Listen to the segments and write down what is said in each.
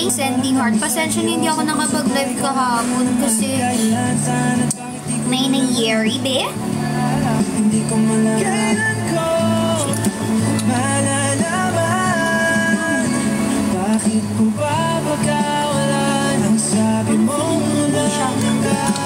Sending heart. Pasensya na hindi ako nakapag-live kahapon kasi may nangyari, be? Hindi ko malalaman ko malalaman bakit ko ba pagkawalan ang sabi mong hanggang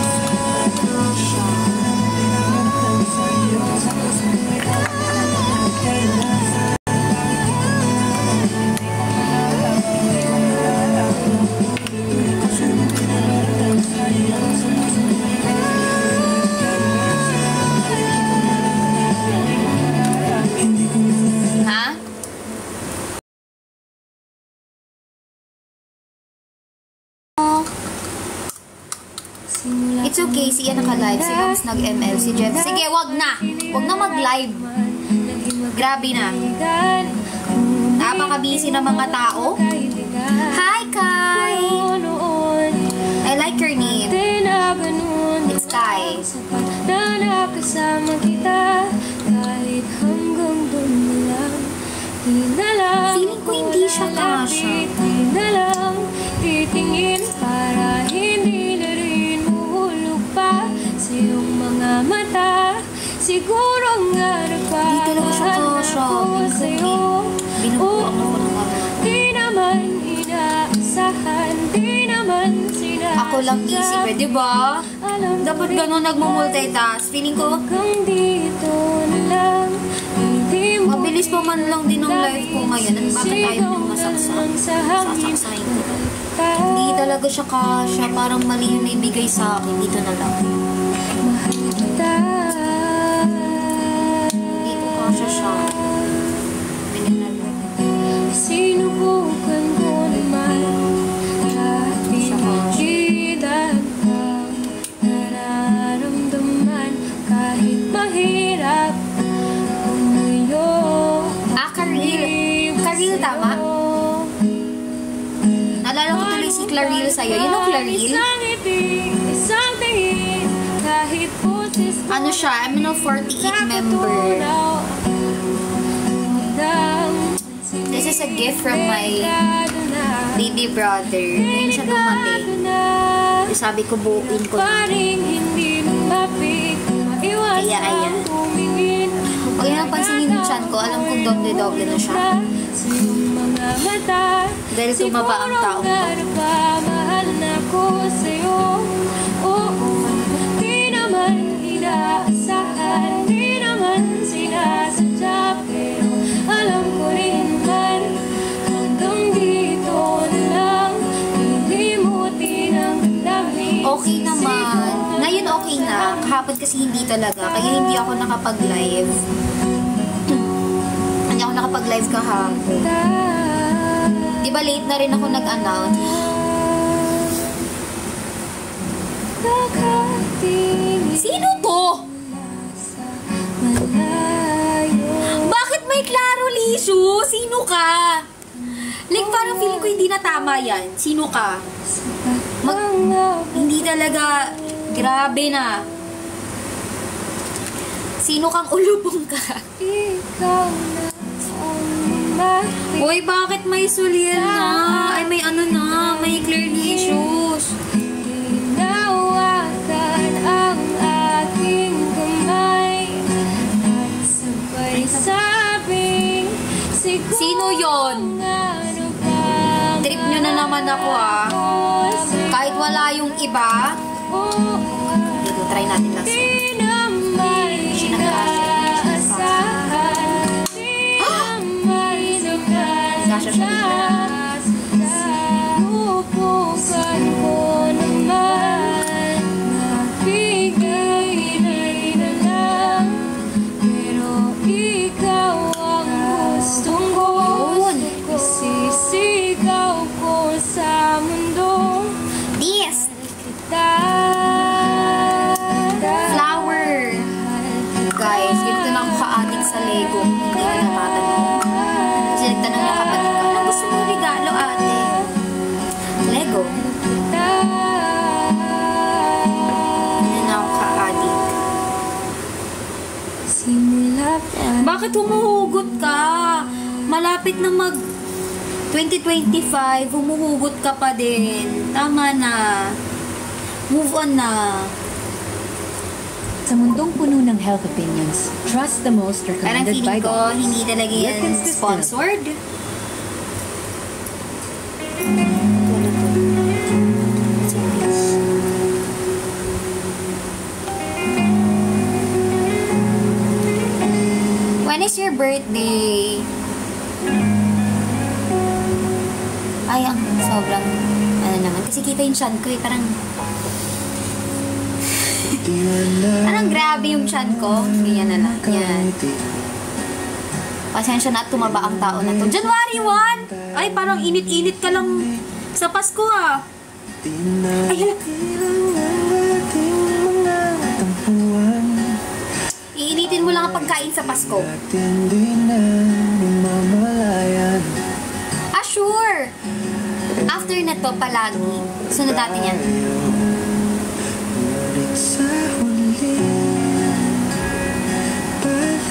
It's okay, si Ian naka-live. Si Rams nag-ML. Si Jeff. Sige, wag na. Wag na mag-live. Grabe na. Napaka-busy ng mga tao. Hi, Kai! I like your name. It's Kai. Feeling ko hindi siya kasha. Titingin para hindi na rin mahulog pa sa iyong mga mata. Siguro nga nagpapahal ako sa'yo. Di naman inaasahan, di naman sinasadya. Ako lang easy, pwede ba? Dapat gano'n nagmumultitask. Feeling ko, dito na lang. mabilis pa man lang din ang live ko ngayon. At bakit tayo nang masaksak? Sasaksahin ko. Hindi talaga siya kasya. Parang mali yung naibigay sa akin. Dito na lang. Dito kasya siya. Sinubukan ko naman kahit hindi dapat nararamdaman kahit mahirap umuyo. Karil. Karil, tama? Naalala ko tuloy si Claril sa'yo. You know Claril? Ano siya? I'm a 48 member. This is a gift from my baby brother. Ngayon siya dumating. Sabi ko, buuin ko na. Kaya, ayan. Huwag yung napansinin yung chan ko. Alam kong doble-doble na siya. Dahil tumaba ang tao ko. Di naman inaasahan, di naman sinasadya, pero alam ko rin man hanggang dito na lang. Hilimutin ang dami. Okay naman. Ngayon okay na. Kahapon kasi hindi talaga. Kaya hindi ako nakapag-live. Hindi ako nakapag-live kahapon. Diba late na rin ako nag-announce? Sino to? Bakit may klaro lisu? Sino ka? Like parang feeling ko hindi na tama yan. Sino ka? Hindi talaga. Grabe na. Sino kang ulubong ka? Uy, bakit may sulil na? Ay, may ano na. May clear issues. Hinawakan ang aking kamay at sabay sabing sino yon? Trip nyo na naman ako ah. Kahit wala yung iba. Dito, try natin last one. Bakit humuhugot ka? Malapit na 2025, humuhugot ka pa din. Tama na. Move on na. Sa mundong puno ng health opinions, trust the most Parang recommended by feeling ko, doctors. hindi talaga yan Wilkins Distilled. sponsored. When is your birthday? Ay, ang sobrang, ano naman. Kasi kita yung chan ko eh, parang grabe yung chan ko. Ganyan na lang. Yan. Pasensya na at tumaba ang tao na to. January 1! Ay, parang init-init ka lang sa Pasko ah. Ay, hala. Iinitin mo lang ang pagkain sa Pasko. Ah, sure! After na to, palagi. Sunod natin yan.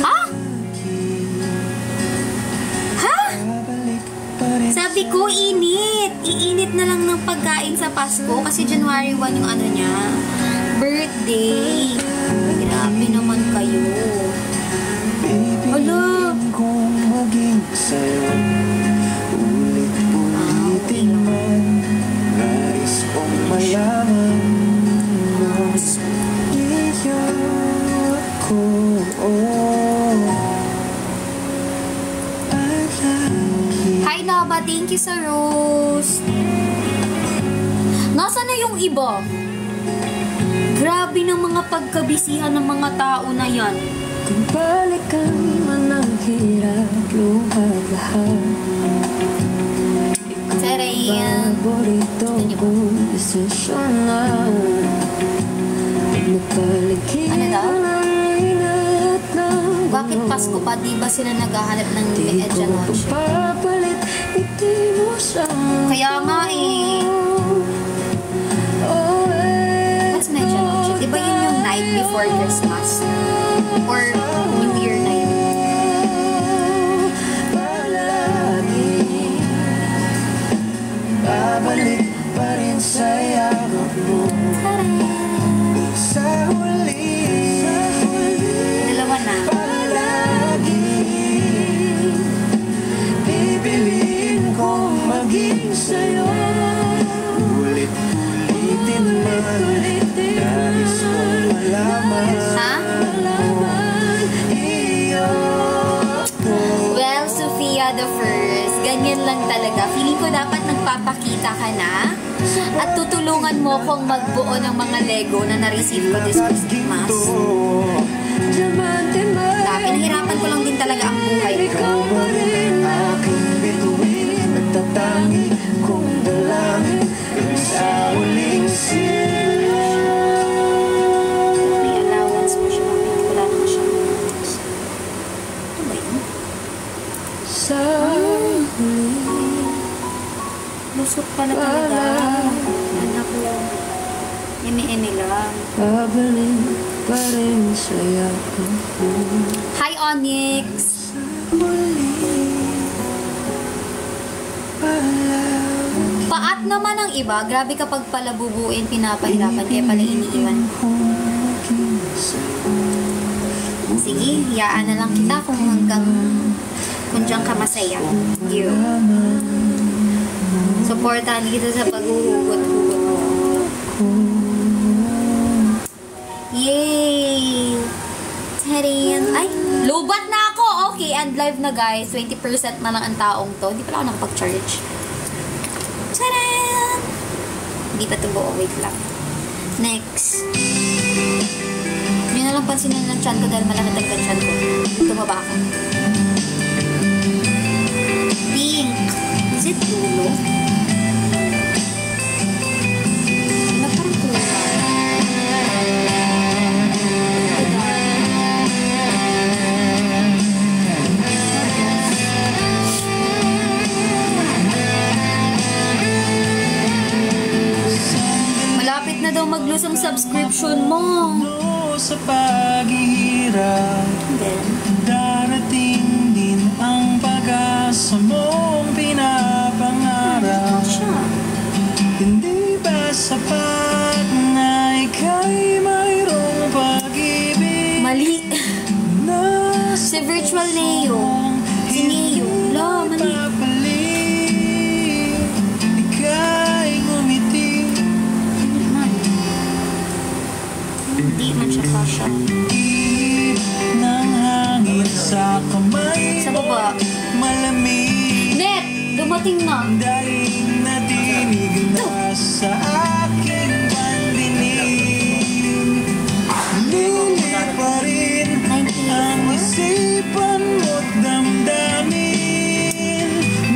Ah! Ha? Sabi ko, init. Iinit na lang ng pagkain sa Pasko kasi January 1 yung ano niya. Birthday. Grabe naman kayo. Hala. Okay lang. Nais kong malaman Hi Naba, thank you sa rose. Nasaan na yung iba? Grabe ng mga pagkabisihan ng mga tao na yan. Kung balikan man ang hirap, luwag lahat. Sarayan. Paborito kong desisyon na Ano daw? Bakit Pasko pa? Di ba sila naghahanap ng medya noche? papalit, hindi mo siya. Kaya nga eh. What's medya noche? Di ba yun yung night before Christmas? Or New Year na yun? Babalik pa rin sa yakap mo. Sa huli, Dalawa na. palagi pipiliin kong maging sa'yo. Ulit-ulitin man, nais kong malaman Ha? iyo ko. Well, Sofia the First, ganyan lang talaga. Feeling ko dapat nagpapakita ka na at tutulungan mo kong magbuo ng mga Lego na na-receive ko this Christmas. Dami, nahirapan ko lang din talaga ang buhay ko. Ikaw pa rin aking bituin, nagtatangi kong dalangin sa huling sila. May allowance mo siya. Wala naman siya. Ano ba yun? Sa Lusot pa na talaga. Anak ko. Eme-eme lang. babalik pa rin sa yakap mo. Hi, Onyx! Paat naman ang iba. Grabe kapag pala bubuin, pinapahirapan. Kaya pala iniiwan. Sige, hiyaan na lang kita kung hanggang kung diyan ka masaya. You. Supportahan kita sa paghuhugot-hugot mo. Yay! Tarin! Ay! Lubat na ako! Okay, and live na guys. 20% na lang ang taong to. Hindi pala ako nakapag-charge. Taran! Hindi pa ito buo. Wait lang. Next. Hindi na lang pansinin ng chan ko dahil malaki talaga ang chan ko. Tumaba ako. Pink. Is it dulo? Ano parang kulay? Malapit na daw mag-lose ang subscription mo. Sa paghihirap, darating din ang pag-asa mong pinapangako. Neo. Si Neo. La, mali. Ika'y ngumiti. Hindi man siya kasha. Ihip ng hangin sa kamay Sa baba. malamig. Net! Dumating na. Daing nadinig na sa aking pandinig. Lili pa rin ang isipan mo't damdamin.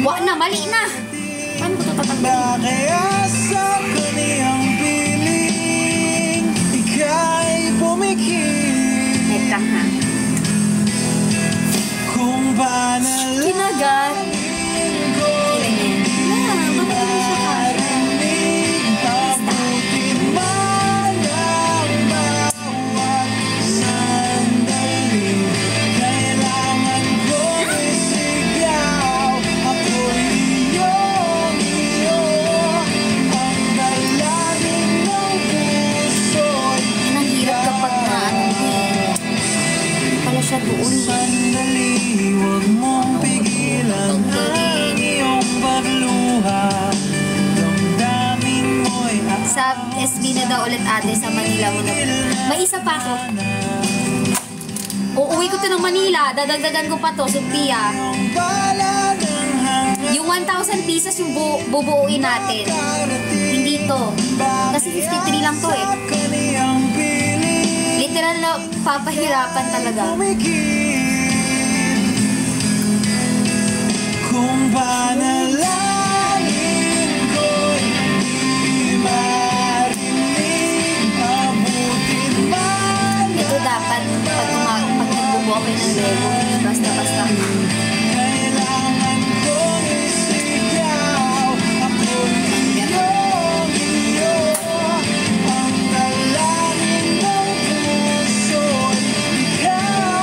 Wa na, mali na. Paano ko ito tatanggalin? Kaya sa kaniyang piling, ika'y pumikit. Net lang ha. Kung panalangin Kinagat. Kailan yan? Na, bakit hindi siya kasha? abutin man ang bawat sandali. Kailangan kong isigaw, ako'y iyong-iyo. Ang dalangin ng puso'y Yan ang hirap kapag na ano eh. Pala siya doon eh. sandali. Huwag mong pigilan ang iyong pagluha. Damdamin mo'y Sa SB na daw ulit ate sa Manila mo na. May isa pa ako. Uuwi ko to ng Manila. Dadagdagan ko pa to, Sophia. bala ng hangin. Yung 1,000 pieces yung bubuuin natin. Hindi to. Kasi 53 lang to eh. Kaniyang piling Literal na papahirapan talaga. umikit. Kung panalangin ko'y di marinig, abutin man Ito dapat pag nagbubuo kayo ng Lego, basta-basta. kailangan kong isigaw, ako'y iyong-iyo. Ang dalangin ng puso'y ikaw.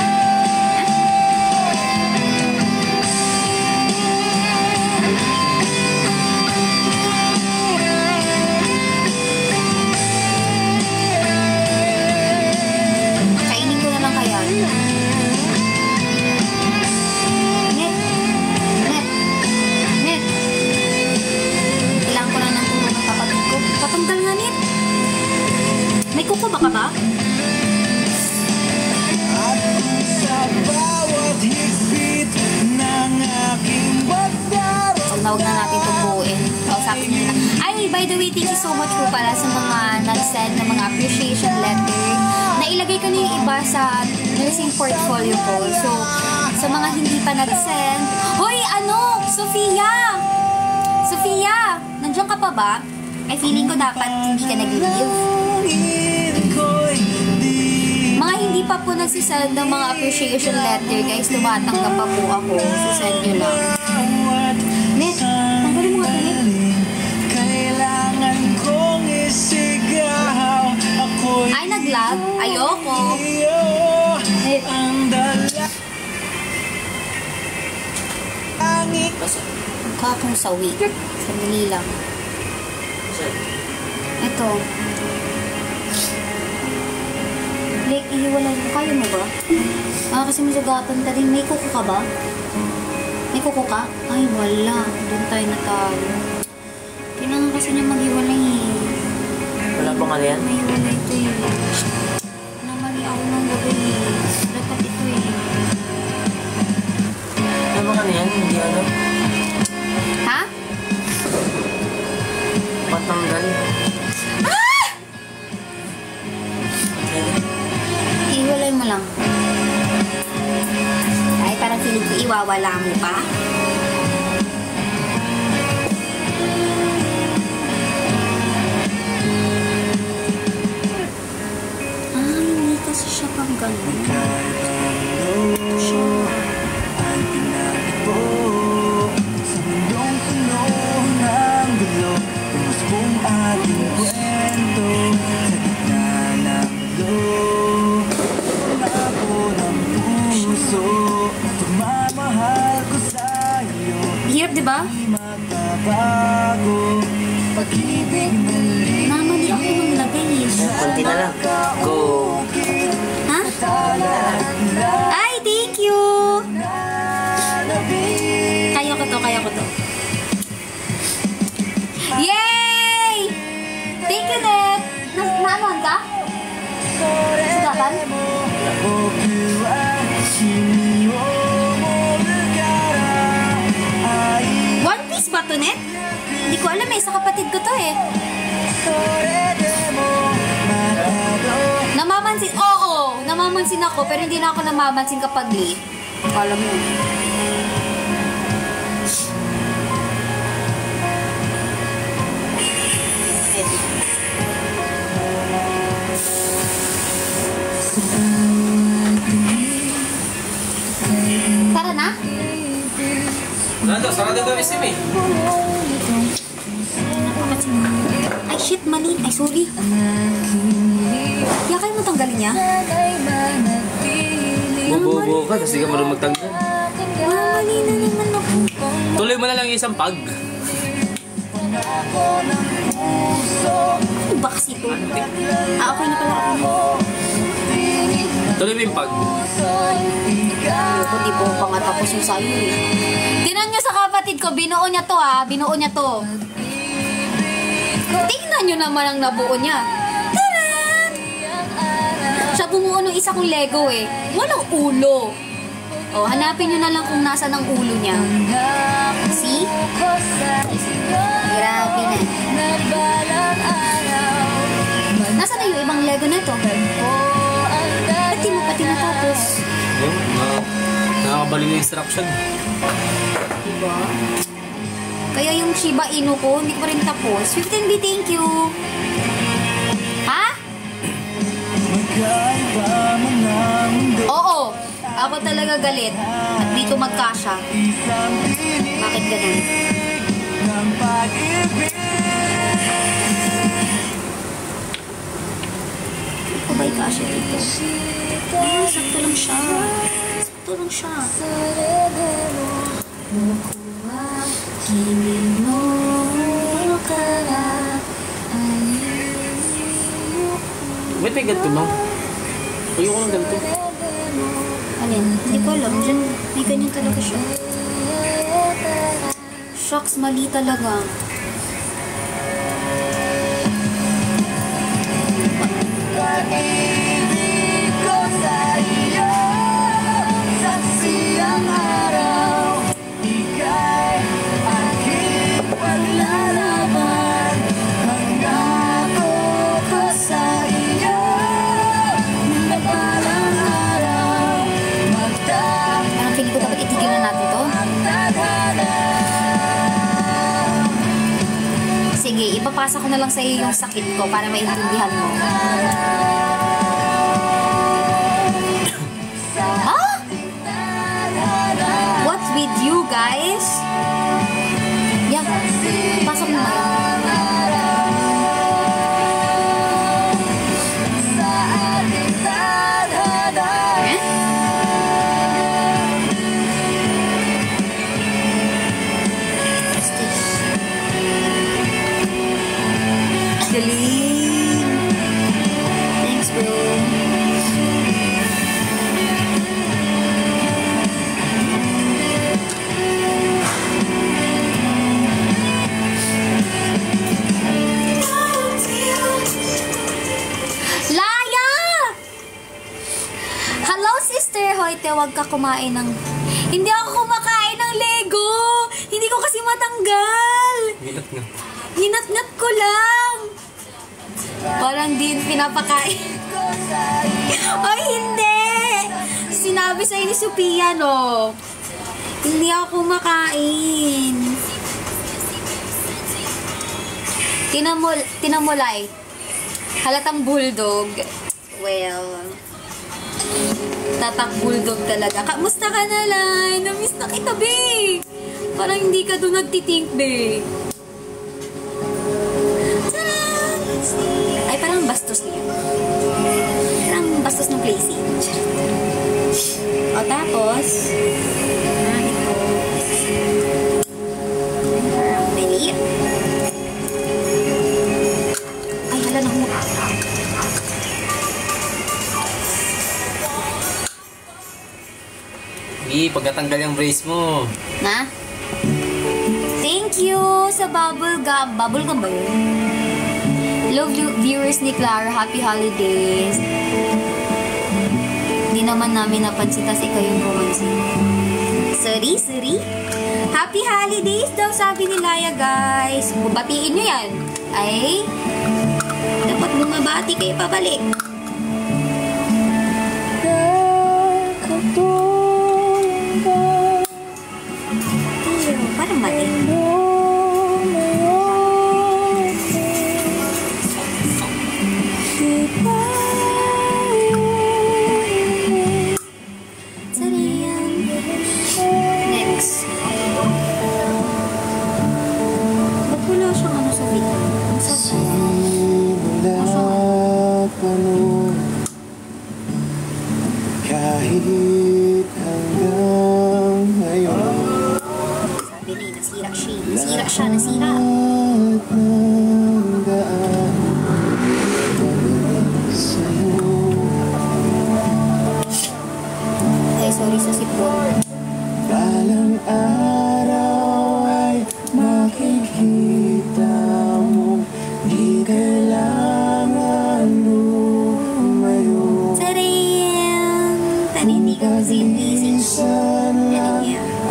Kainin ko na lang kaya. Net. Net. Net. Kailangan ko lang ng tulong ng kapatid ko. Patanggal nga, Net. May kuko ba ka ba? At sa bawat higpit ng aking pagdarap, Tawag na natin itong buuin. Kausapin nyo na. Ay, by the way, thank you so much po pala sa mga nag-send ng mga appreciation letter. Nailagay ko na yung iba sa nursing portfolio ko. So, sa mga hindi pa nag-send, hoy, ano? Sophia! Sophia! Nandiyan ka pa ba? Ay, feeling ko dapat hindi ka nag-leave. langit ko'y di Mga hindi pa po nagsisend ng mga appreciation letter, guys, tumatanggap pa po ako. So, send nyo lang. bawat Net, tanggalin mo nga ito, Net. kailangan kong isigaw, ako'y Ay, nag-lag? Ayoko. iyo. Net. Ang dalangin Mukha akong sawi. Sandali lang. Ito. Like, ihiwalay mo. Kaya mo ba? Kasi masugatan ka din. May kuko ka ba? May kuko ka? Ay, wala. Doon tayo natalo. Kailangan kasi niya maghiwalay eh. Wala bang ano yan? May hiwalay ito eh. Namali ako ng gabi eh. Dapat ito eh. Wala bang ano yan? Hindi ano? Ha? Patanggal. Ihiwalay mo lang. Ay, parang feeling ko iwawala mo pa. Hindi kasi siya pang ganun. Ito siya. ay pinagpo sa mundong puno ng gulo. Tumuspong ating kwento sa gitna ng gulo. Labo ng puso, pagmamahal ko sa'yo, Hirap, di ba? di magbabago. Pag-ibig na Namali ako ng lagay eh. Konti na lang. Go! Ha? Ay, thank you! Nanohan ka? Sugatan? One Piece ba to, Net? Hindi ko alam eh, sa kapatid ko to eh. Namamansin, oo, namamansin ako, pero hindi na ako namamansin kapag late. Alam mo. Tara na? Nando, sarado daw yung sim eh. Ay shit, mali. Ay sorry. Kaya kayo mo tanggalin niya? Bubo ka, kasi di ka marunong magtanggal. Mali na naman ako. Tuloy mo na lang yung isang pag. Ano ba kasi ito? Okay na pala ako. Tuloy mo yung pag. Ayoko, di po pa nga tapos yung sayo eh. Tingnan nyo sa kapatid ko, binuo niya to ha. Binuo niya to. Tingnan nyo naman ang nabuo niya. Taran! Siya bumuo ng isa kong Lego eh. Walang ulo. O, hanapin nyo na lang kung nasa ng ulo niya. See? Grabe na. Nasa na yung ibang Lego na to? Pati mo pati natapos. Nakakabali na instruction. Diba? Kaya yung Shiba Inu ko, hindi ko rin tapos. 15B, thank you. Ha? Oo. Ako talaga galit. At dito magkasya. Bakit ganun? Ako ba'y kasya dito? Ah, sakto lang siya. Sakto lang siya. Ba't may ganito mo? Ayoko ng ganito. Alin? Hindi ko alam. Diyan, may ganyan talaga siya. Shucks, mali talaga. Sige, ipapasa ko na lang sa iyo yung sakit ko para maintindihan mo. Huh? What's with you guys? Yeah, pasok mo na. Thanks, bro. Laya! Hello, sister. Hoyte, huwag ka kumain ng... Hindi ako kumakain ng Lego. Hindi ko kasi matanggal. Ngat-ngat. Hinat-ngat ko lang. Parang din pinapakain. Ay, hindi. Sinabi sa'yo ni Sophia, no? Hindi ako makain. Tinamulay. Halatang bulldog. Well, tatak bulldog talaga. Kamusta ka na, Lai? Namiss na kita, be. Parang hindi ka doon nagtitink, be. Ay, parang bastos niya. Parang bastos ng placing. O, tapos, ito. Parang maliit. Ay, hala na mo. Pagkatanggal yung brace mo. Na? Thank you sa bubble gum. Bubble gum ba yun? Hello viewers ni Clara, happy holidays. Hindi naman namin napansin kasi ikaw yung pumansin. Sorry. Happy holidays daw sabi ni Laya, guys. Batiin nyo yan. Ay, dapat bumabati kayo pabalik. Parang mali. Next. Ba't wala siyang ano sa video? Kahit hanggang ngayon. Sabi na nasira siya. Nasira. Ay, sorry sa sipon. Balang araw ay makikita mo, di kailangan lumayo. Tadam! Hindi ka busy.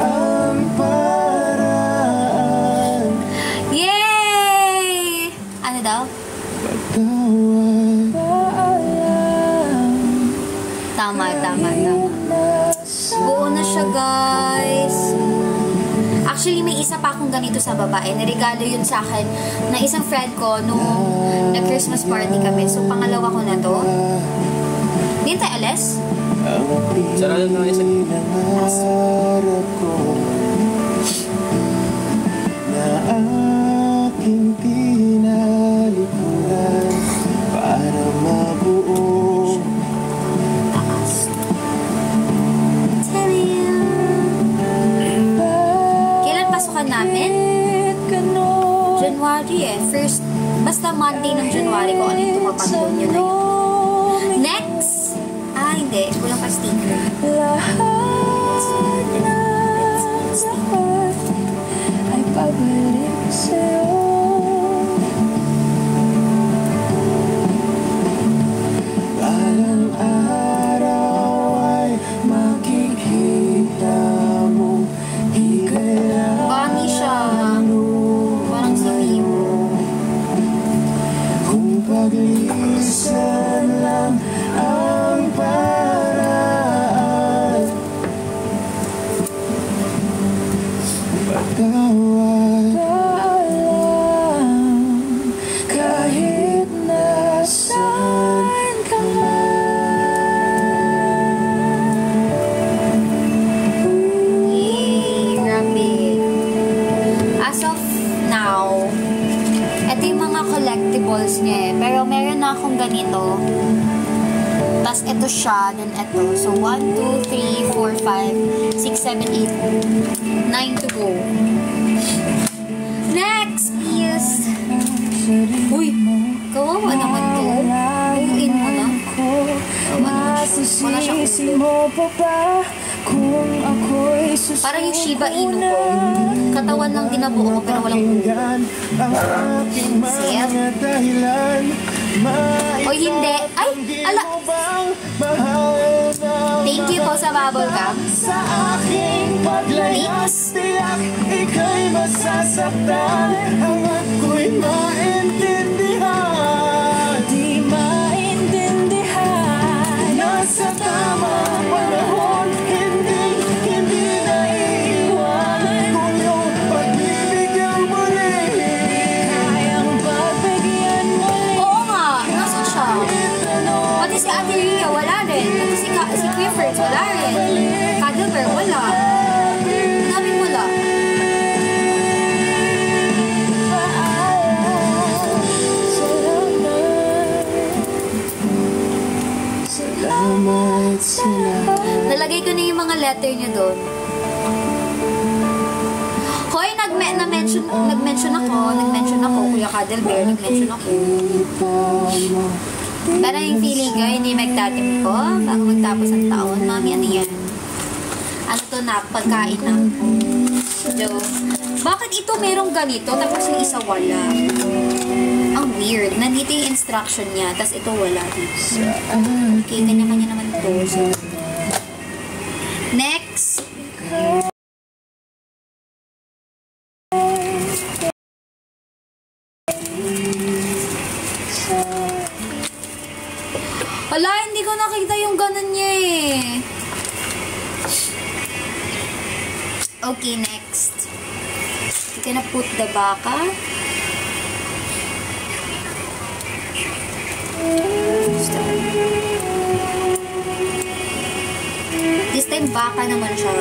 Ang paraan. Yay! Ano daw? Tama. Buo na siya, guys. Actually, may isa pa akong ganito sa babae. Naregalo yun sa akin na isang friend ko nung nag-Christmas party kami. So, pangalawa ko na to. Hindi tayo alas? Sarado na isa. Nangarap ko na aking tinalikuran para mabuo. Kailan pasukan namin? January eh. First, basta Monday ng January ko ano yung tumapag doon, yun na yun. Next! Ah, hindi. Kulang pa sticker. Ay pabalik sa'yo. Balang araw ay makikita mo, di kailangan Bani siya. Parang si Mimo. kung paglisan lang ang paraan. Pagkawal kahit nasaan ka Yay! Grabe. As of now, ito yung mga collectibles niya eh. Pero meron na akong ganito. Tapos ito siya, then ito. So, 1, 2, 3, 4, 5, 6, 7, 8, 9 to go. Next is... Uy! Kawawa naman to. Uwiin mo na. Wala siyang ulo. Parang yung Shiba Inu ko. Katawan lang dinabuo ko pero walang ulo. Sir? O hindi. Ay! Ala! Thank you po sa bubble gum. Sa aking paglayas, tiyak ika'y masasaktan. Hanggat ko'y maintindihan, Di maintindihan. nasa tamang panahon, hindi naiiwan. Kung iyong pagbibigyan muli, Kayang pagbigyan muli. Oo nga! Nasaan siya? Pati si Ate Rhea, wala rin. Pati si Clifford, wala rin. Cuddlebear, wala. Daming wala. salamat sila. Nalagay ko na yung mga letter niya doon. Hoy, nag-mention ako, Kuya Cuddlebear, nag-mention ako. Parang yung feeling ko, hindi magtatim ko bago magtapos ang taon. Mami, ano yan? Ano to na? Pagkain na. So, bakit ito merong ganito tapos yung isa wala? Ang weird. Nandito yung instruction niya, tas ito wala dito. Okay, kanya-kanya naman ito. So, next. Wala, hindi ko nakita yung ganun niya eh. Okay, next. You gonna put the baka. This time, baka naman siya.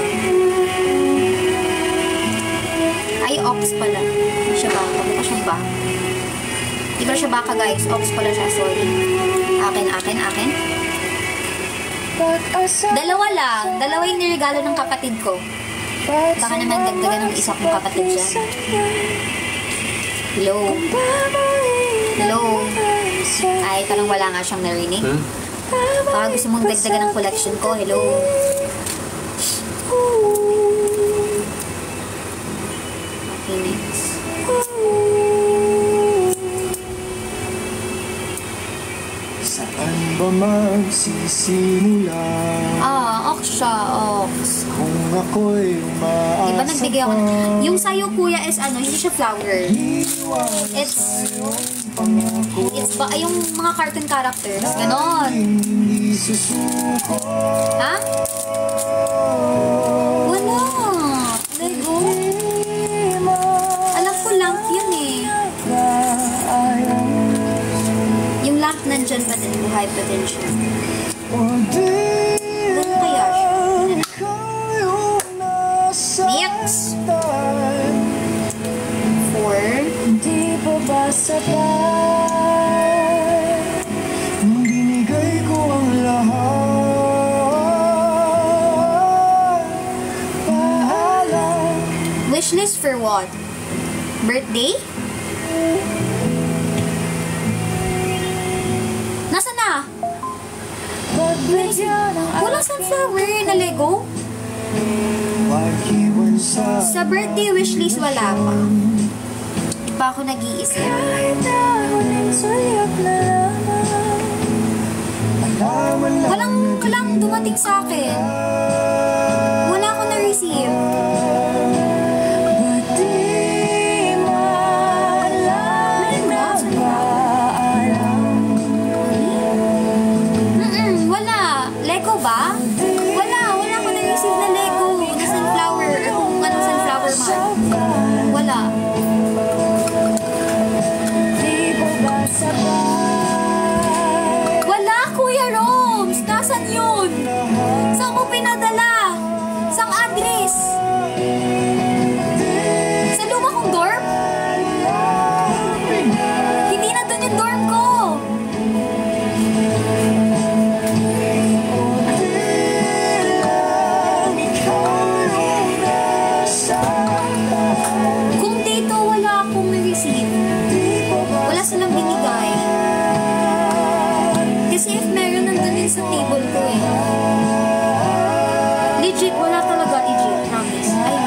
Ay, ox pala. Hindi siya baka. Mukha siyang baka. Di ba siya baka, guys? Ox pala siya. Sorry. Akin. Dalawa lang. Dalawa yung niregalo ng kapatid ko. Baka naman dagdagan ng isa kong kapatid dyan. Hello? Hello? Ay, parang wala nga siyang narinig. Baka gusto mong dagdagan ng collection ko. Hello? Okay, next. Saan ba magsisimula? Ox siya, ox. Kung ako'y umaasa Diba nagbigay ako? Yung sayo, kuya, is ano, hindi siya flower. It's ba, yung mga cartoon characters. Ganon. hindi susuko. Ha? Wala. Lego. Alam ko lamp yun eh. Yung lamp nandyan pa din, buhay pa din siya. Ganun kaya siya. Next. 4. Di pa ba sapat nung binigay ko ang lahat? Paalam. Wishlist for what? Birthday? Nasaan na? Walang sunflower na Lego? Pag-iwan sa Sa birthday wishlist wala pa. Di pa ako nag-iisip. Walang dumating sa akin. Wala akong na-receive. ba't di malaman na paalam? Wala. Lego ba? Wala akong na-receive na Lego. Na sunflower. Kung anong sunflower man. Wala. Di pa ba sapat Wala, Kuya Roms! Nasaan yun? Saan mo pinadala? Sang address? Sa luma kong dorm? Hindi na dun yung dorm ko. Kung dito wala akong na-receive, wala silang binigay. Kasi if meron nandun din sa table ko eh. Legit, wala talaga. Legit, promise. Ay,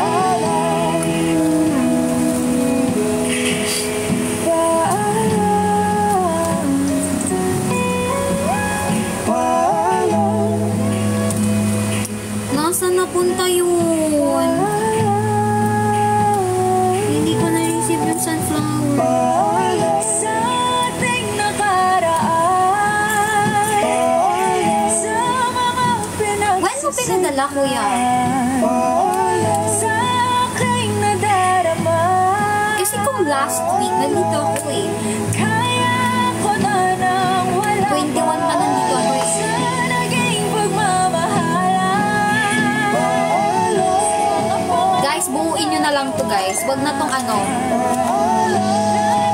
nasaan napunta yun? Hindi ko na-receive yung sunflower. Sa ating nakaraan, sa mga When mo pinadala, kuya? sa aking nadarama, Kasi kung last week, nandito ako eh. kaya ko na nang wala 21 pa nandito ako eh. sa naging pagmamahalan. Guys, buuin nyo na lang to guys. Wag na tong ano.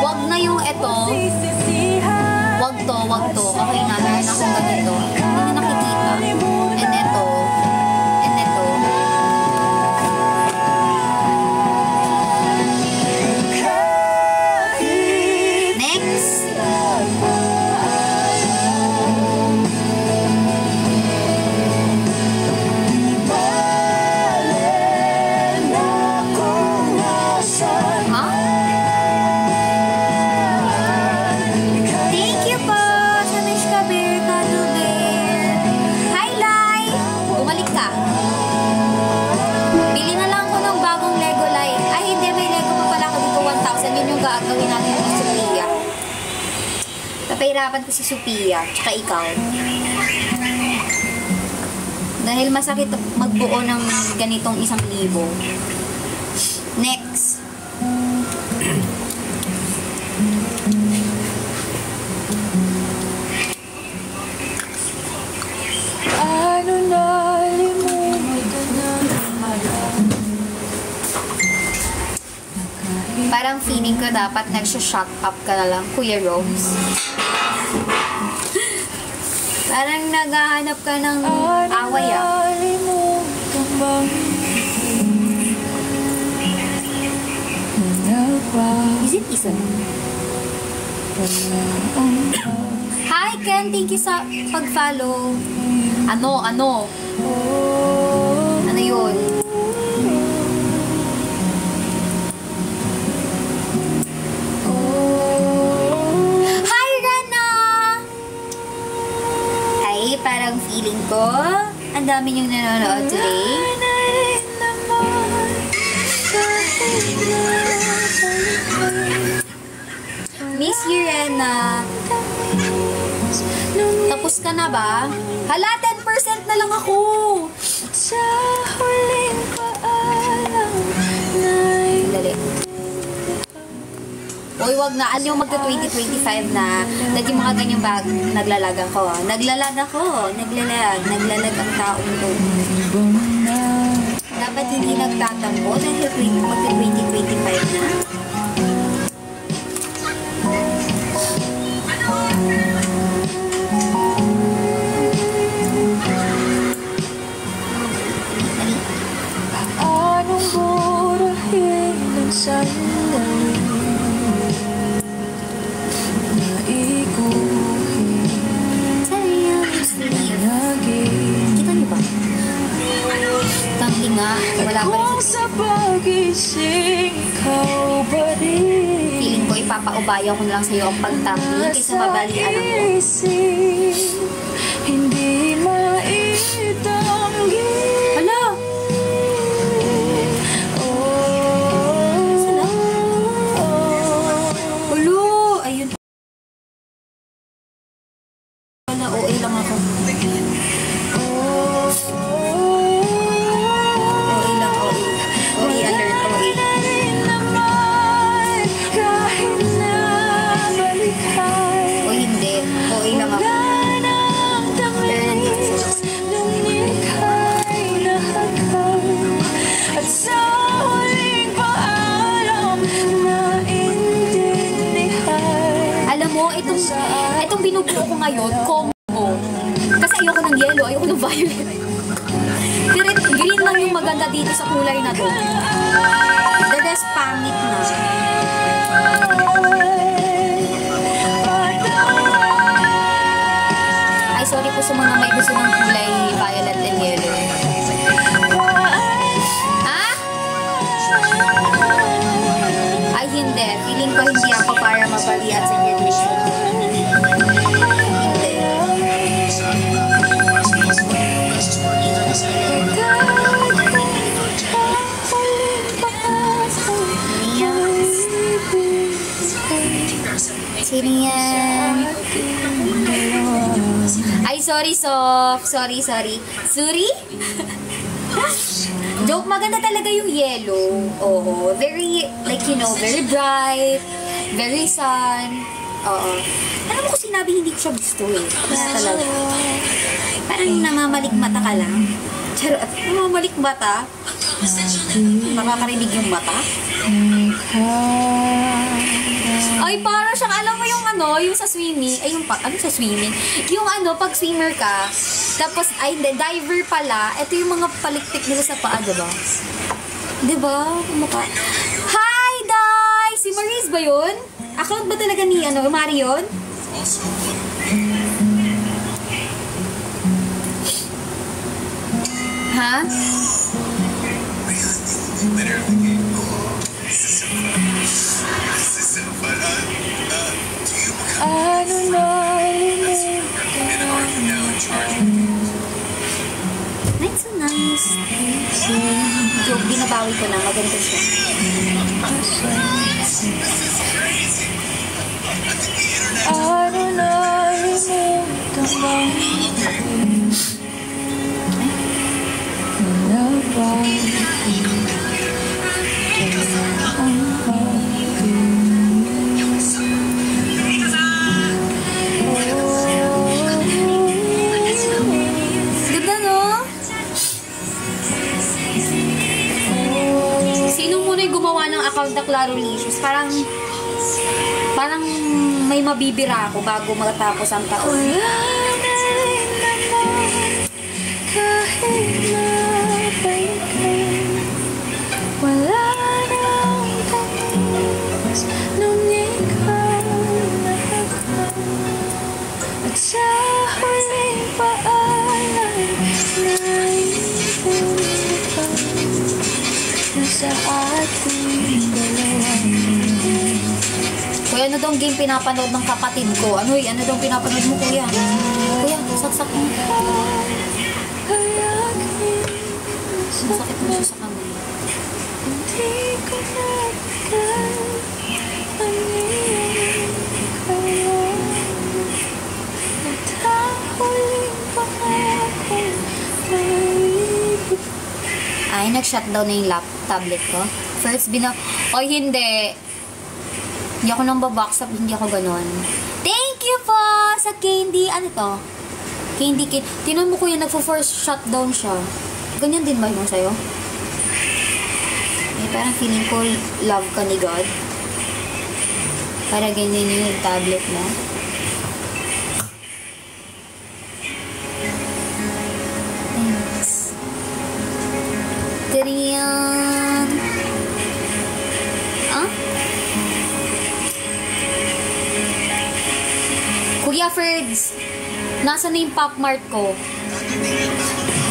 Wag na yung eto. Sisisihan Wag to. Okay na, meron akong ganito. Hindi nyo nakikita. And eto. And eto. Next. Ha? gagawin natin ng Sophia. Papahirapan ko si Sophia, tsaka ikaw. Dahil masakit magbuo ng ganitong 1,000. Next. Ano na limutan na Parang feeling ko dapat nagsha-shut up ka na lang, Kuya Rose. Parang naghahanap ka ng away ah. limutan bang Is it isa? Hi Ken, thank you sa pag-follow. Ano? Ano yun? Hi Rana! Hi, parang feeling ko ang dami niyong nanonood today. Miss you, Rena. Tapos ka na ba? Hala, 10% na lang ako. sa huling paalam na Dali. Uy, wag na. Ano yung magta-2025 na naging mga ganyang bag. Naglalag ako. Naglalag ako. Naglalag ang taong ko. Dapat hindi nagtatampo dahil magta-2025 na. anong burahin ng sandali na ikuhin lagi. Kita niyo ba? Tangki nga. Wala pa rin. Kung sa pagising ikaw pa rin Feeling ko ipapaubaya ko na lang sa'yo ang pagtangki kaysa mabalian ako. Hindi maitanggi. Hala! Saan na? Ulo! Ayun. Wala, OA lang ako. OA lang, OA. OA alert, OA. Kahit na balikan O hindi, OA lang ako. ng tamis lumikhay na hagkan at sa huling paalam na intindihan. Alam mo, itong binubuo ko ngayon, combo. Kasi ayoko ng yellow, ayoko ng violet. Green lang yung maganda dito sa kulay na to. The rest pangit na. Ay, sorry po sa mga may gusto ng kulay violet and yellow. Ha? Ay, hindi. Feeling ko hindi ako para mabalian sa generation. Hindi. Sino yan? Ay, sorry, Sof. Sorry. Suri? Joke, maganda talaga yung yellow. Oo. Very, like, you know, very bright. Very sun. Oo. Alam mo ko sinabi hindi ko siya gusto eh. Kaya talaga. Parang namamalik mata ka lang. Charot. Namamalik mata? Nakakarinig yung mata? Ay, parang siyang, alam mo yung ano, yung sa swimming, ay yung ano sa swimming? Yung ano, pag swimmer ka, tapos, ay hindi, diver pala, ito yung mga palikpik nila sa paa, diba? Diba? Mukha. Hi, Day! Si Maurice ba yun? Account ba talaga ni, ano, Marion? Ha? Ano na Nice, so nice. Joke, binabawi ko na. Maganda siya. Ano na limutan bang na ba? Ganda, no? Sino muna yung gumawa ng account na Clarolicious? Parang may mabibira ako bago matapos ang taon. Wala na rin naman kahit mabalikan. Wala nang tamis nung ikaw natakan. At sa huling paalam naiintindihan na sa ating dalawa. Kuya, ano daw ang game pinapanood ng kapatid ko? Ano daw ang pinapanood mo, kuya? Kuya, saksak mo. Masakit mo siya sa kamay. Hindi ko nabigay ang iyong kawan. At ang huling pangako maibig. Ay, nag-shutdown na yung tablet ko. First, Oy, hindi. Hindi ako nang babox up, hindi ako ganon. Thank you po sa Candy. Ano to? Candy Kid. Tinan mo, kuya, nagpo-force shutdown siya. Ganyan din ba yung sa'yo? Eh, parang feeling ko love ka ni God. Para ganyan yung tablet mo. Thanks. Tiriyan. Ah? Kuya Ferds, nasa na yung Pop Mart ko?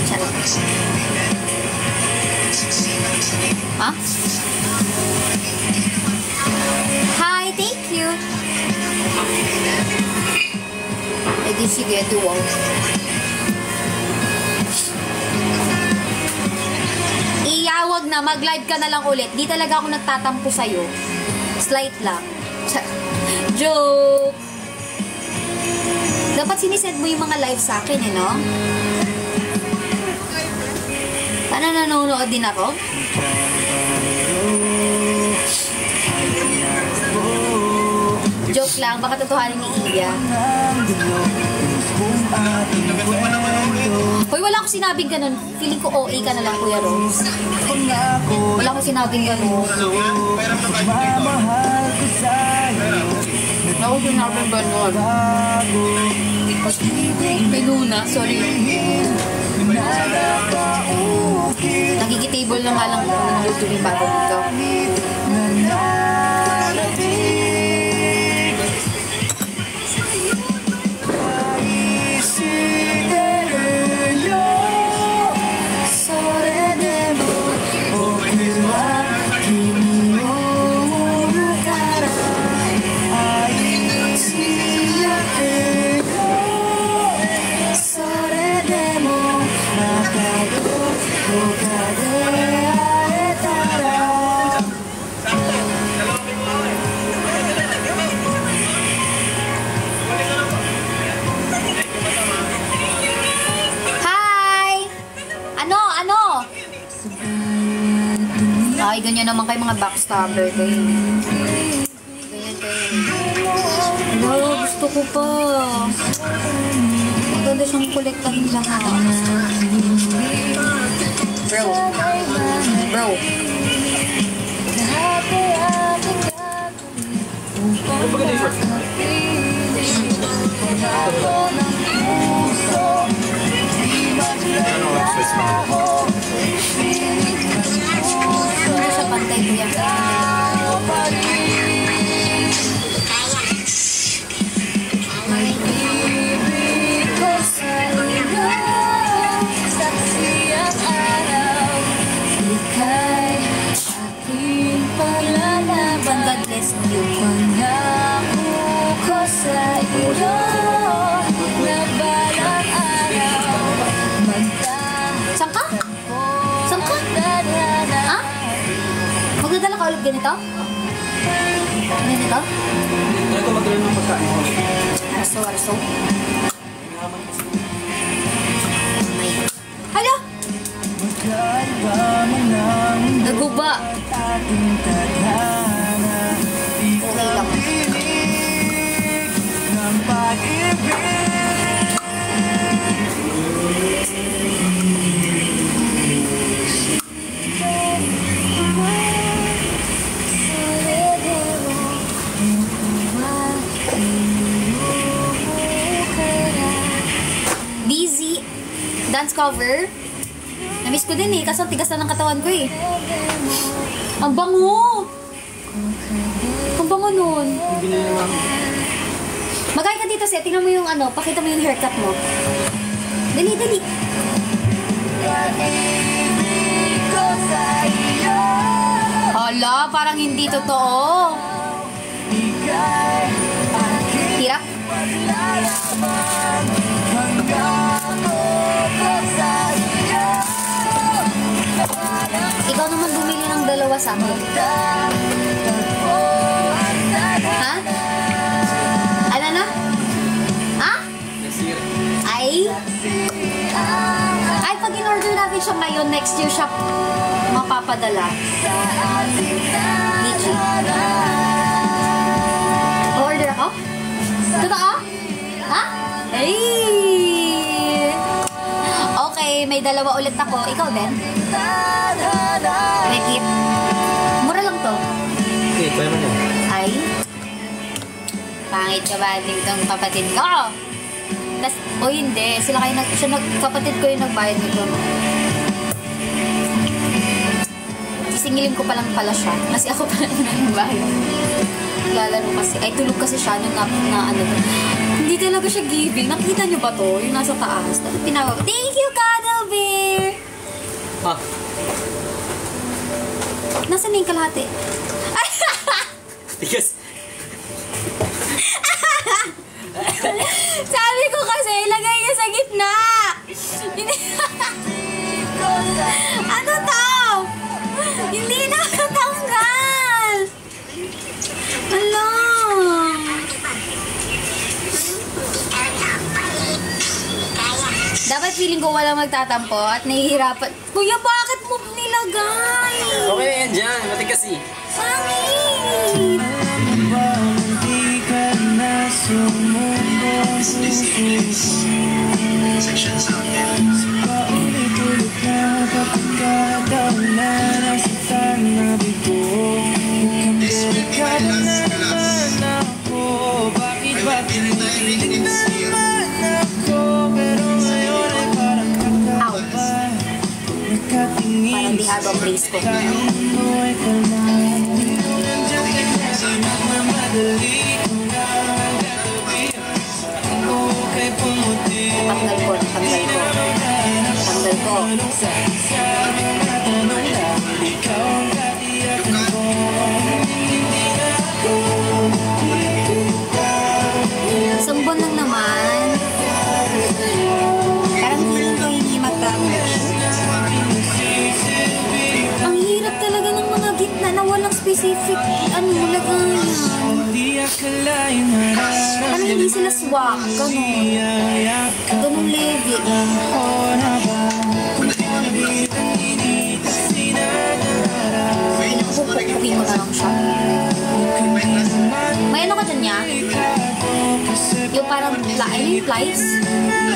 Charot. Ha? Hi, thank you. Eh di sige, duwang. Iyawag na, mag-live ka na lang ulit. Di talaga ako nagtatampo sa'yo. Slight lang. Joke! Dapat sinisend mo yung mga live sa akin, eh, no? Paano nanonood din ako? Joke lang, baka totohanin ni Iya. Hoy, wala akong sinabing ganun. Feeling ko OA ka na lang, Kuya Rose. Wala akong sinabing ganun. Wala akong sinabing ganun. Kay Luna, sorry. Nagigitable na nga lang ito ng YouTube bago dito. Ay, ganyan naman kayo mga backstabber kayo. Ganyan kayo. Hello, gusto ko pa. Maganda siyang kolektahin lahat. Bro. Ano ba ganyan yung first? Ano ang switch mo? Ano sa pantay ko yan? God bless you. Saan ka? Ha? Magdadala ka ulit ganito? Ano nito? Try ko mag-learn ng pagkain ko. Araso. Hala! Naguba. Okay lang. Busy. Dance cover. Namiss ko din eh, kasi ang tigas na ng katawan ko eh. Ang bango! Ang bango nun. Magkaya ka dito, Seth. Tingnan mo yung ano, pakita mo yung haircut mo. Dali. Hala, parang hindi totoo. Hirap. Ikaw naman bumili ng dalawa sa akin. Ha? Ano na? Ha? Ay, pag in-order natin siya ngayon, next year siya mapapadala. Lichi. Order ako? Totoo? Ha? Ay! Okay, may dalawa ulit ako. Ikaw din? Make it. Mura lang to. Okay, kaya mo na. Ay. Pangit ka ba ditong kapatid ko? Tas, hindi. Kapatid ko yung nagbayad nito. Sisingilin ko pa lang pala siya. Kasi ako pala yung nagbayad. Lalaro kasi. Ay, tulog kasi siya nung na ano. Hindi talaga siya giving. Nakita niyo ba to? Yung nasa taas. Tinawag. Thank you, Cuddle Bear! Ah. Nasaan na yung kalahati? Tigas. Sabi ko kasi, ilagay niya sa gitna! Ano to? Hindi na katanggal! Ala! Dapat feeling ko walang magtatampo at nahihirapan. Kuya, bakit mo nilagay? Okay na yan dyan. Matigas eh. Pangit! Parang di habang place ko. Tanggal ko. Isang buwan lang naman. Parang feeling ko hindi matapos. Ang hirap talaga ng mga gitna na walang specific lagayan. Parang hindi sila swak, ganun levy. Pinapupukpukin mo na lang siya. May ano ka dyan niya? Yung parang flies?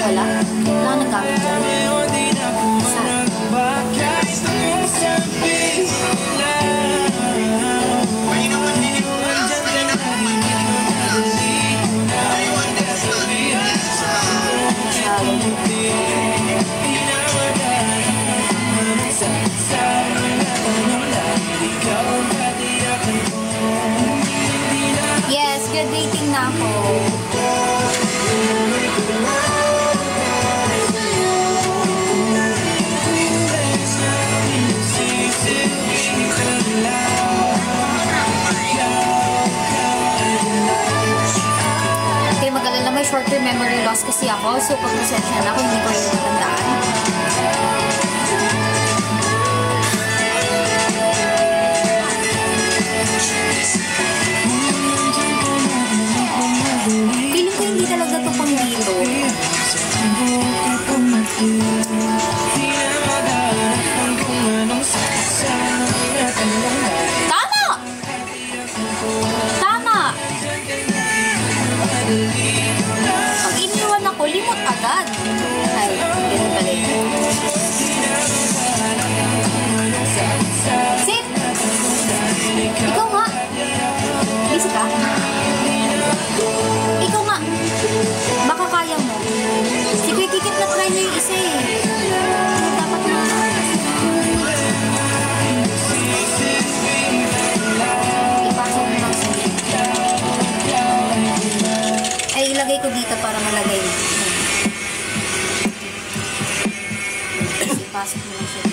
Wala nang gamit dyan. Saan? Yes, graduating na ako. Kaya mag-alala, may short-term memory loss kasi ako. So, pag-procession na ako, hindi ko yung matandaan. Ikaw nga. Busy ka? Ikaw nga. Baka kaya mo. Si Kuya Kikit na try na yung isa eh. Dapat na. Ipasok mo lang siya. Ay, ilagay ko dito para malagay mo. Ipasok mo lang siya.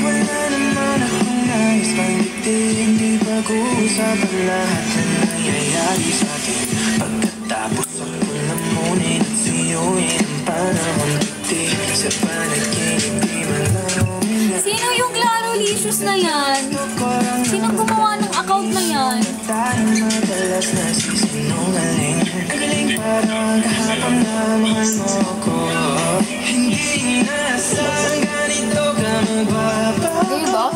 Wala naman akong nais pangiti, hindi pag-uusapan lahat na nangyayari sa atin. Pagkatapos ako lamunin at siyuin ang panahon dati. Sa panaginip di man lang umingat. Sino yung Claro Licious na yan? Sinong gumawa ng account na yan? Tayo madalas nasisinungaling. Ang galing parang kahapon na mahal mo ko. Hindi inaasang ganito ka magbabago. Diba?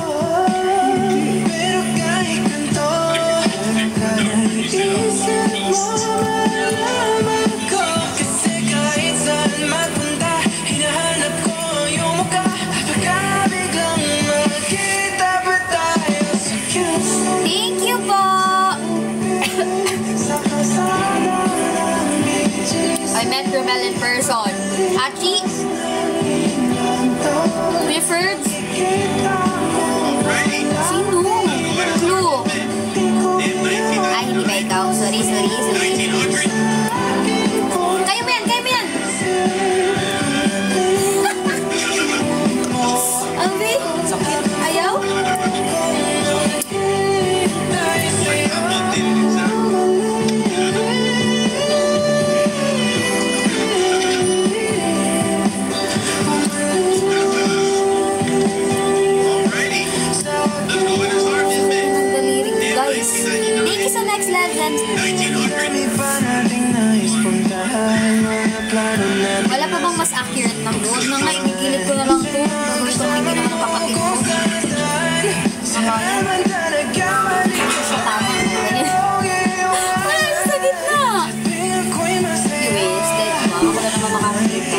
Pero kahit ganito, isip mo malaman ko. Kasi kahit saan magpunta, hinahanap ko yung mukha. Baka biglang magkita pa tayo sa kiss. Thank you po! Sa kasama ng beaches. I met Romel in person. Achi? Preferred? Sino? Clue? Ay, hindi ba ikaw? Sorry. Kaya mo yan! Abi? Ayaw? Guys, thank you sa next legend. Marami pa nating nais puntahan, mga plano natin. Wala pa bang mas accurate ng doon? Na nga, igigilid ko na lang to. Gagawin ko hindi naman kapatid ko. Naman talaga malito Sa tama. Wala sa gitna. ako'y masaya. Wasted mo. Ako na naman makakakita.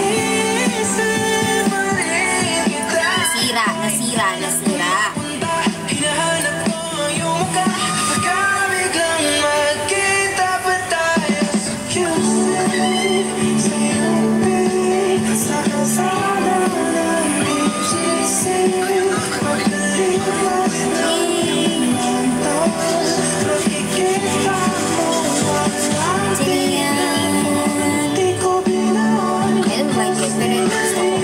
Nasira. Hinahanap ko yung mukha. Baka biglang magkita pa tayo sa kiss. Sa kasama ng beaches. Makikita mo wala. Sino yan? Di ko bilang. I don't like it, pero yung gusto ko.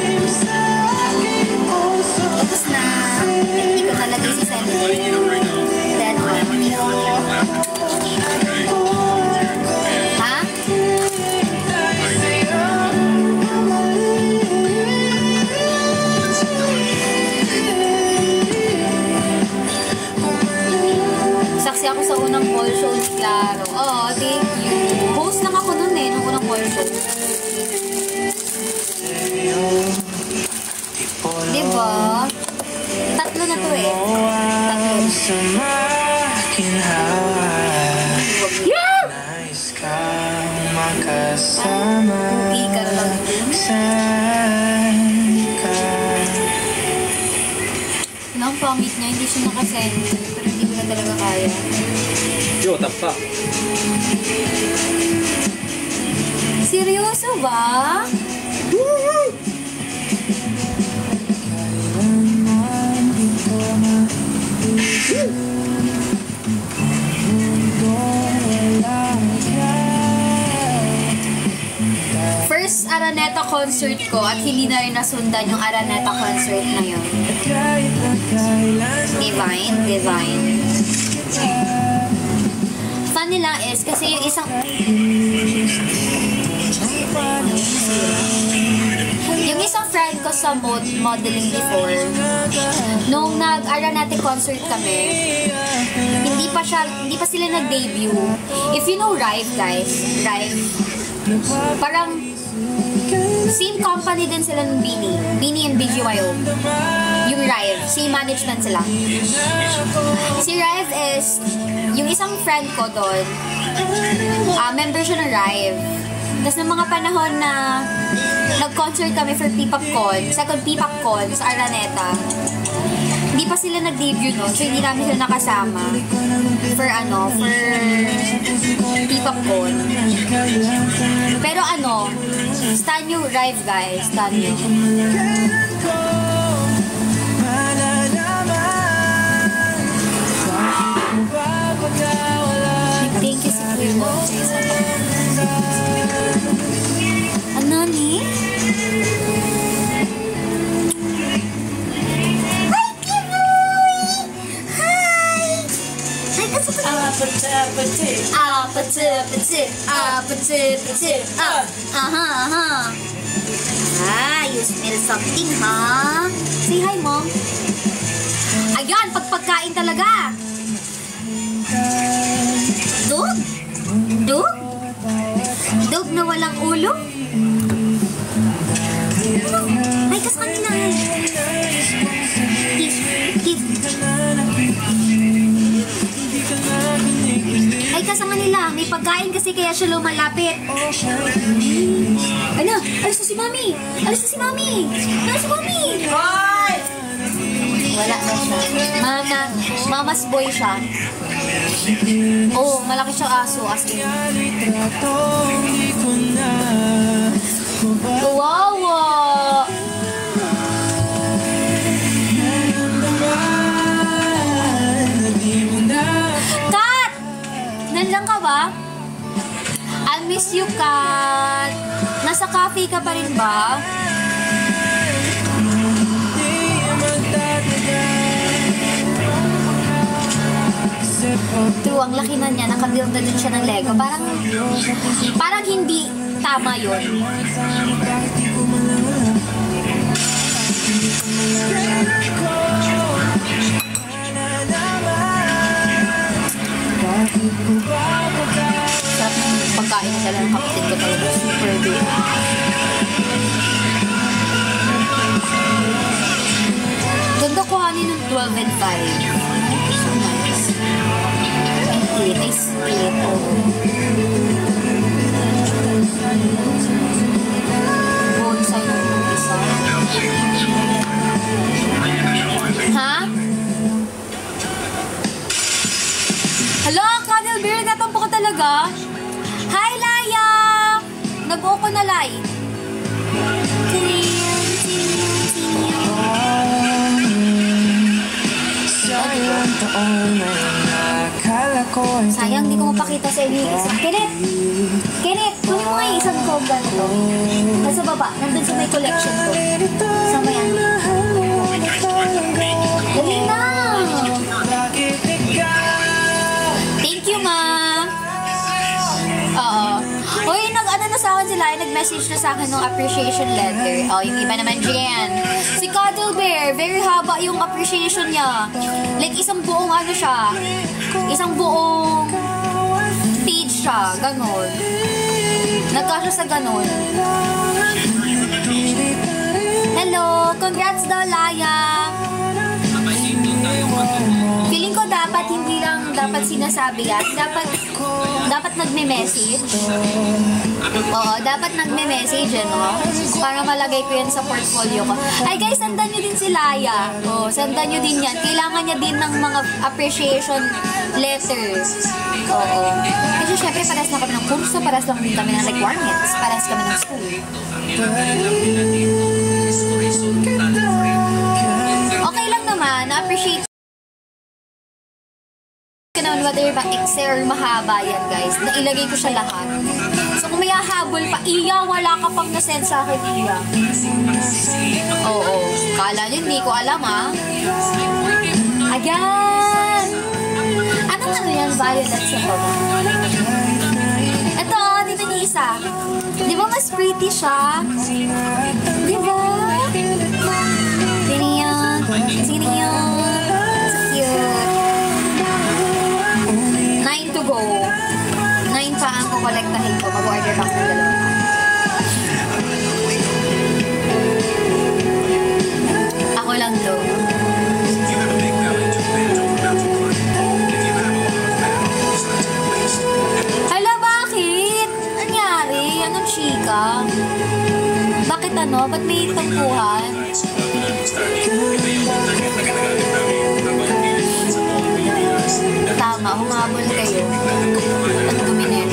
Tapos na. Hindi ko nalagay si Sandy. That one. Ha? Saksi ako sa unang call show ni Claro. Oh, thank you. Host lang ako nun eh, nung unang call show. Diba? Tatlo na to eh. Tatlo. Sumakin hawa. Yeah! Nais kang makasama. Hindi ka lang. Saan ka? Ang pangit niya, hindi siya nakasend. Pero hindi ko na talaga kaya. Yo, tapa. Seryoso ba? First Araneta concert ko at hindi na rin nasundan yung Araneta concert na yun. Divine. Funny lang is kasi yung isang friend ko sa modeling before, nung nag-Araneta concert kami, hindi pa sila nag-debut. If you know Rive, guys, Rive, parang same company din sila ng Beanie and BGYO. Yung Rive, same management sila. Si Rive is yung isang friend ko doon, member siya ng Rive. Tapos ng mga panahon na nag-concert kami for P-Pop Con, second P-Pop Con sa Araneta, Hindi pa sila nag-debut no, so hindi namin sila nakasama for P-Popcorn. Pero stan nyo Rive guys, stan nyo. Thank you sa Kuya Mochi. Ano ni? You smell something, ha? Say hi, Mom. Ayan, pagpagkain talaga. Dog? Dog? Dog na walang ulo? Ay, kas kanina. Ay, kasama nila. May pagkain kasi kaya siya lumalapit. Ano? Alis na si Mami! Alis na si Mami! Alis si Mami! Hoy! Wala na siya. Mama's boy siya. Oh, malaki siyang aso. As in. Wawa! Kat! Nandiyan ka ba? I'll miss you, Kat. Nasa cafe ka pa rin ba? True, ang laki na niya. Nakabuild na din siya ng Lego. Parang hindi tama yun. Sarap ng pagkain na dala ng kapatid ko talaga. Super good. Ganda kuhanin ng 12 and 5. So nice. Ay, split. Bonsai na yung isa. Ha? Hello, Cuddle Bear! Natampo ka talaga? Hi, Laya! Nag-o ko na, Lai. Sayang, di ko mapakita sa inyo yung isang. Kenneth! Kenneth! Kunin mo nga yung isang cobra na to. Nasa baba. Nandun sa may collection ko. Sama yan. Dali na! Thank you, ma! Oo. Uy, nag-ano na sa akin sila. Nag-message na sa akin ng appreciation letter. Oh, yung iba naman dyan. Si Cuddle Bear, very haba yung appreciation niya. Like, isang buong ano siya. Isang buong page siya. Ganon. Nagkasya sa ganon. Hello! Congrats daw, Laya! Feeling ko dapat hindi lang dapat sinasabi yan. Dapat nagme-message. Oo, dapat nagme-message, ano? Para malagay ko yan sa portfolio ko. Ay guys, sandan nyo din si Laya. Oo, sandan nyo din yan. Kailangan niya din ng mga appreciation letters. Oo. Kasi syempre, paras na kami ng kurso, paras lang din kami ng requirements, paras kami ng school. Okay lang naman, na-appreciate ka naman whether ba Excel or mahaba yan, guys. Nailagay ko siya lahat. So kung may hahabol pa, Iya, wala ka pang nasend sa akin, Iya. Oo. Kala nyo, hindi ko alam, ha? Ayan! Anong ano yan? Violet sa baba. Ito, dito niya isa. Di ba mas pretty siya? Di ba? Sino yan? Sino yan? So cute. 9 to go. 9 pa ang kukolektahin ko. Mag-order pa ako ng dalawa. Ako lang to. Hala, bakit? Nangyari? Anong chika? Bakit ano? Ba't may tampuhan? Tama, humabol kayo. At guminet.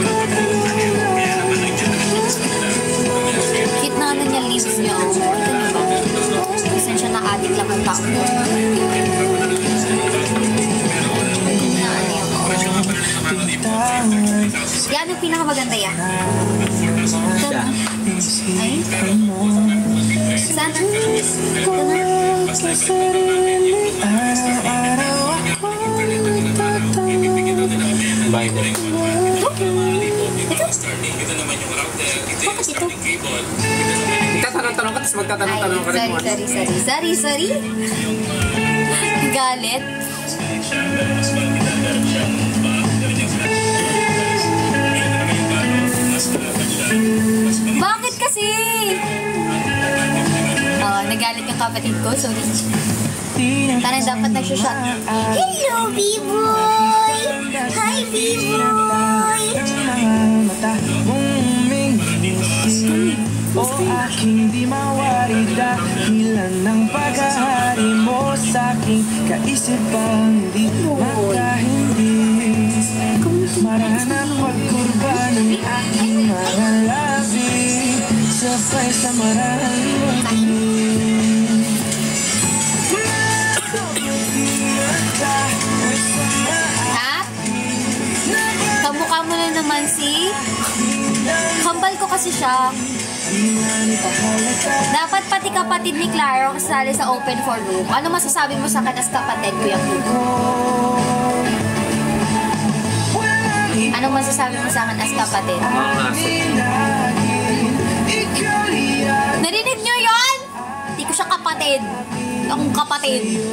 Cute na ano niya leaves niya. Ito niyo ba? Kasi siya na-addict lang ang tao. Yan ang pinakamaganda yan. Ay? Saan? Bible. Bakit ito? Magtatanong-tanong ka, tapos magtatanong-tanong ka rin. Sorry. Galit. Bakit kasi? Nagalit yung kapatid ko, sorry. Parang dapat nagsushot. Hello, B-boy! Hi, B-boy! O aking di mawari dahilan ng paghahari mo sa'king kaisipan di makahindi Marahanap pagkurba ng aking mga labi sabay sa marahan mo Ha? Kamukha mo na naman si... Kambal ko kasi siya. Dapat pati kapatid ni Claro kasali sa open for room. Ano masasabi mo sa akin as kapatid ko yung Hugo? Ano masasabi mo sa akin as kapatid? Narinig nyo yun? Hindi ko siya kapatid. Akong kapatid.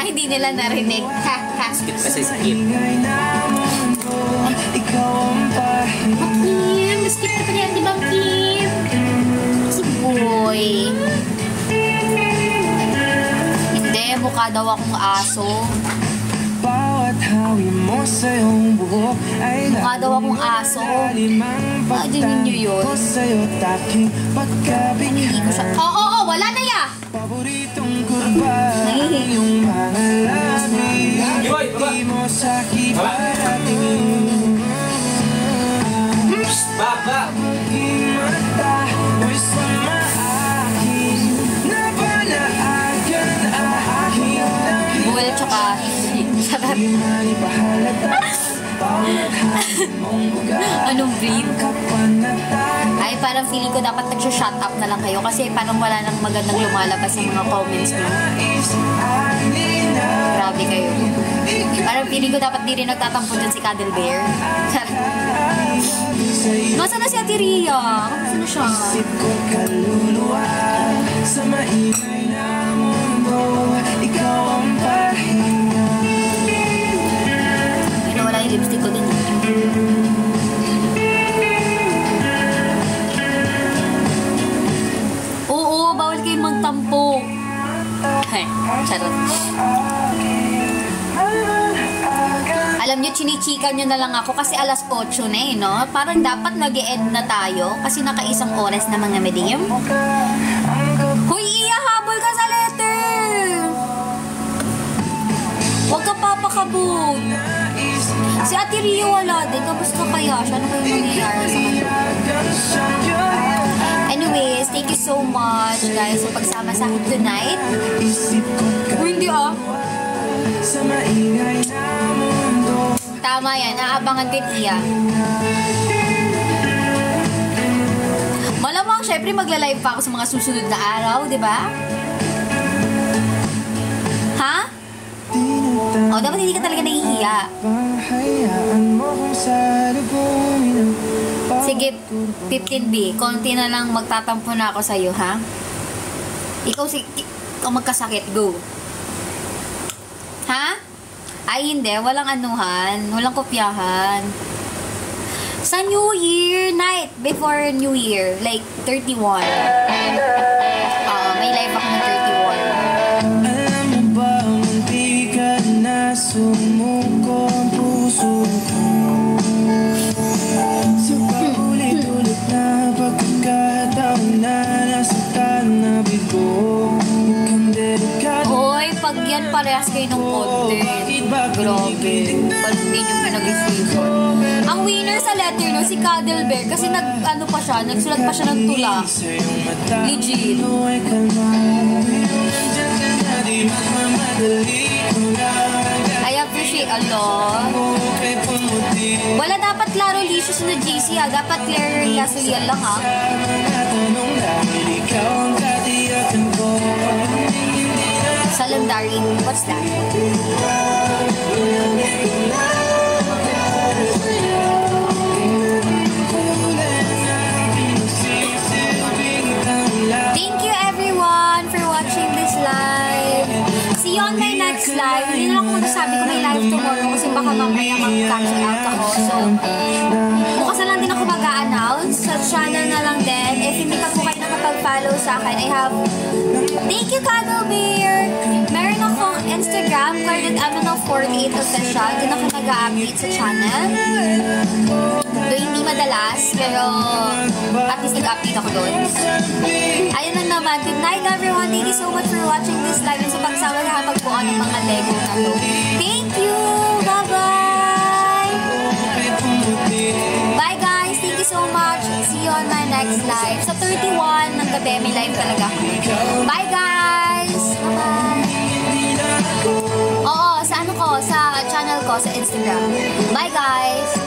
Hindi nila narinig. Ha. Kasi skip. Kim, skip ka pa niyan, di ba, Kim? Si boy. Hindi, mukha daw akong aso. Bawat hawi mo sa iyong buhok ay Mukha daw akong aso. Dinig nyo yun? Hindi ko siya. Oo, wala na ya! Paboritong kurba yung mga labi di mo sa kiparating Baba! Mata mo'y sama akin Napanaagan aking Buwal tsaka sarap. Di manipahalata Bawat hangin mong buga Anong breed? Kapanatan Ay, parang feeling ko dapat nag-shut up na lang kayo kasi parang wala nang magandang lumalabas sa mga comments mo. Grabe kayo. Parang feeling ko dapat di rin nagtatampo dyan si Cuddle Bear. Nasaan na si Ate Ria? Nasaan na siya? Isip ko kaluluwa sa maingay na mundo Ikaw ang pahinga Pinawala yung lipstick ko din. Oo, bawal kayong magtampo. Ay, charot. Alam niyo, chinichika niyo na lang ako kasi alas 8 na eh, no? Parang dapat nag-e-end na tayo kasi naka-isang oras na mga medium. Hoy, Iya, habol ka sa letter! Huwag ka papakabog. Si Ate Rio wala din. Kamusta kaya siya? Ano kayo nangyayari sa kanya? Anyways, thank you so much guys sa pagsama sa akin tonight. Hindi ah. sa maingay na mundo Tama yan, aabangan ko yung Iya. Malamang syempre magla-live pa ako sa mga susunod na araw, di ba? Ha? O, dapat hindi ka talaga nahihiya. Pahayaan mo kung salubungin ang Sige, 15B. Konti na lang magtatampo na ako sa'yo, ha? Ikaw magkasakit. Go. Ha? Ay, hindi. Walang anuhan. Walang kopyahan. Sa New Year night, before New Year, like 31. May live ako ng 31. Alam mo ba, munti ka na sumuko ang puso ko Sa paulit-ulit na pagkakataon na nasaktan na bigo Mukhang delikado Hoy, pag yan parehas kayo ng content. Grabe. Parang din yung pinag-season. Ang winner sa letter no, si Cuddle Bear. Kasi nagsulat pa siya ng tula. Legit. I appreciate wala dapat Claro Licious na GC ha. Dapat Claire Yasulian lang ha. Salandarin. What's that? Thank you everyone for watching this live. See you on my next live. Hindi na lang ako magsasabi ko may live tomorrow kasi baka mamaya mag-cancel out ako. So, bukas na lang din ako mag-a-announce. Sa channel na lang din. If hindi pa po kayo nakapag-follow sa akin, I have... Thank you, Cuddle Bear! Meron akong Instagram, Claire.Amino48 official. Doon ako nag-a-update sa channel. Doon hindi madalas, pero at least nag-update ako doon. Ayun lang naman. Good night, everyone. Thank you so much for watching this live and sa pagsama na pagbuo ng mga Lego na to. Thank you! Bye-bye! Bye, guys! Thank you so much. See you on my next live. Sa 31 ng gabi, may live talaga ako. Bye, guys! Bye-bye! Oo, sa channel ko, sa Instagram. Bye, guys!